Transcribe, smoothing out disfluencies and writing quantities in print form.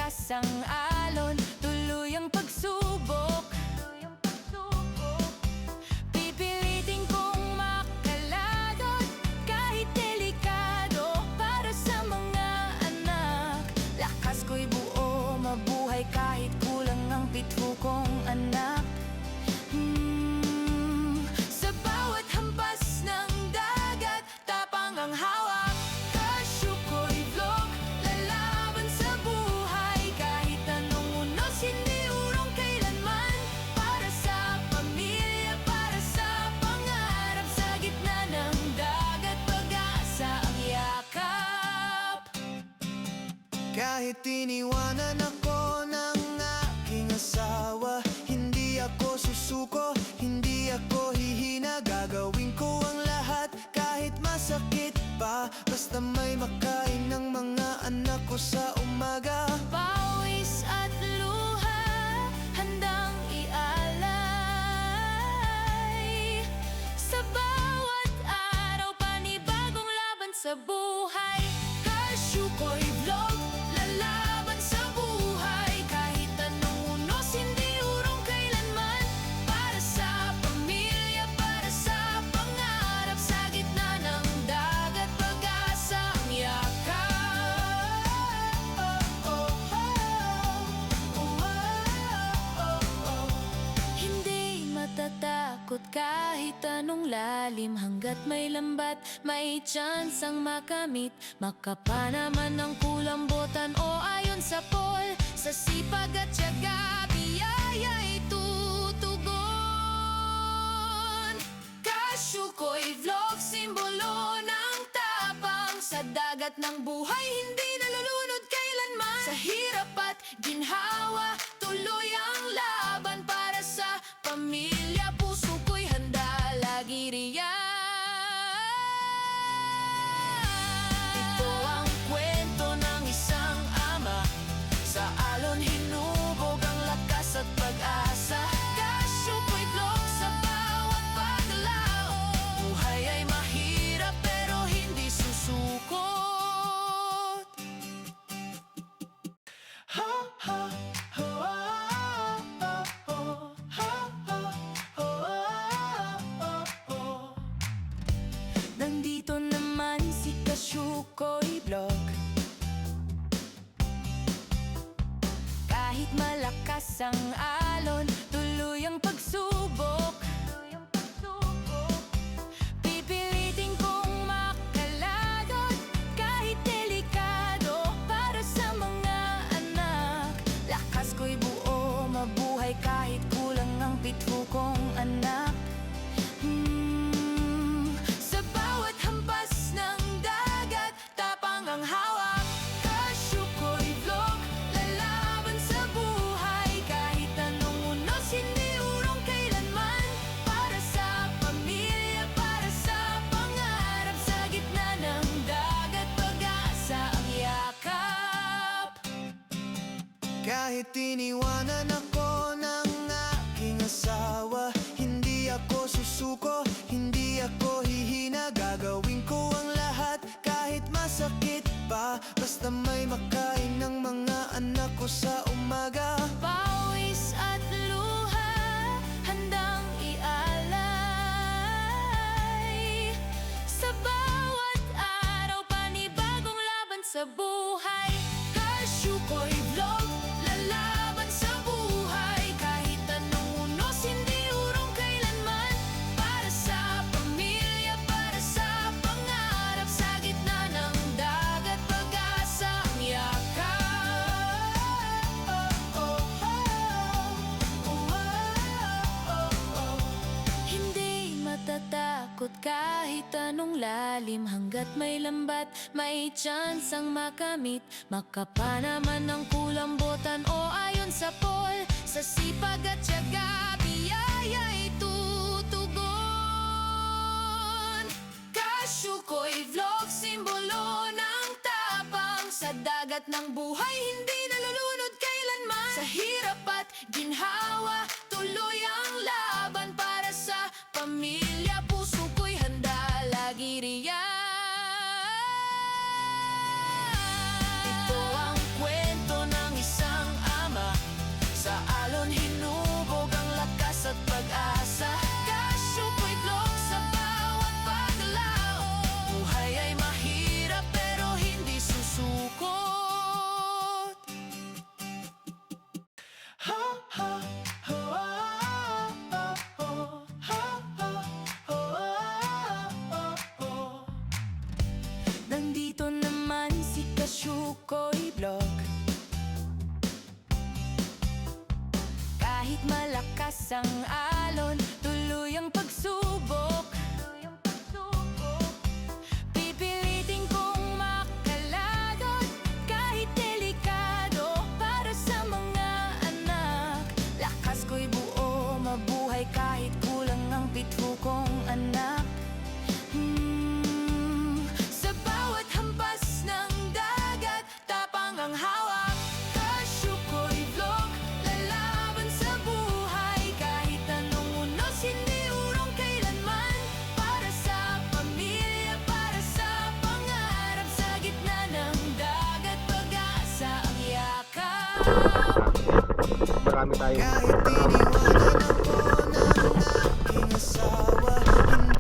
malakas ang alon, tuloy ang pagsubok. Pipilitin kong makaladot, kahit delikado, para sa mga anak. Lakas ko'y buo, mabuhay kahit kulang ang pitho kong anak. Sa bawat hampas ng dagat, tapang ang hawak. Cashew ko'y vlog, lalaban sa buhay, kahit anong unos, hindi urong kailanman. Para sa pamilya, para sa pangarap, sa gitna ng dagat, pag-asa ang yakap. Kahit iniwanan ako ng aking asawa, hindi ako susuko, hindi ako hihina. Gagawin ko ang lahat kahit masakit pa, basta may makain ng mga anak ko sa umaga. Pawis at luha, handang ialay. Sa bawat araw, panibagong laban sa buhay. Cashew ko'y vlog, lalaban sa buhay, kahit anong unos, hindi urong kailanman. Para sa pamilya, para sa pangarap, sa gitna ng dagat, pag-asa ang yakap. Hindi matatakot kahit anong lalim, hanggat may lambat, may chance ang makamit. Makapa naman ng kulambutan o ayon sa pol, sa sipag at tiyaga, biyaya'y tutugon. Cashew ko'y vlog, simbolo ng tapang, sa dagat ng buhay, hindi nalulunod kailanman. Sa hirap at ginhawa, tuloy ang laban. Para sa pamilya, puso ko'y handa, lagi riyan. Ito ang kwento ng isang ama, sa alon hinubog ang lakas at pag-asa. Cashew ko'y vlog, sa bawat paglaon, buhay ay mahirap pero hindi susukot. Ha, ha, ho, ah, ah, oh, ha, ha, ho, ah, ah, oh. Nandito naman si Cashew ko'y vlog. Kahit malakas ang alon, tuloy ang pagsubok. Pipilitin kong makaladot, kahit delikado, para sa mga anak. Lakas ko'y buo, mabuhay kahit kulang ang pitho kong anak. Sa bawat hampas ng dagat, tapang ang hawak. Cashew ko'y vlog, lalaban sa buhay, kahit anong unos, hindi urong kailanman. Para sa pamilya, para sa pangarap, sa gitna ng dagat, pag-asa ang yakap. Kahit iniwanan ako ng aking asawa, hindi ako susuko, hindi ako hihina. Gagawin ko ang lahat kahit masakit pa, basta may makain ng mga anak ko sa umaga. Pawis at luha, handang ialay. Sa bawat araw, panibagong laban sa buhay. Cashew ko'y vlog, lalaban sa buhay, kahit anong unos, hindi urong kailanman. Para sa pamilya, para sa pangarap, sa gitna ng dagat, pag-asa ang yakap. Hindi matatakot kahit anong lalim, hanggat may lambat, may chance ang makamit. Makapa naman ng kulambutan o ayon sa pol, sa sipag at tiyaga, biyaya'y tutugon. Cashew ko'y vlog, simbolo ng tapang, sa dagat ng buhay, hindi nalulunod kailanman. Sa hirap at ginhawa, tuloy ang laban. Para sa pamilya, puso ko'y handa, lagi riyan. Ito ang kwento ng isang Marami tayong Kahit iniwan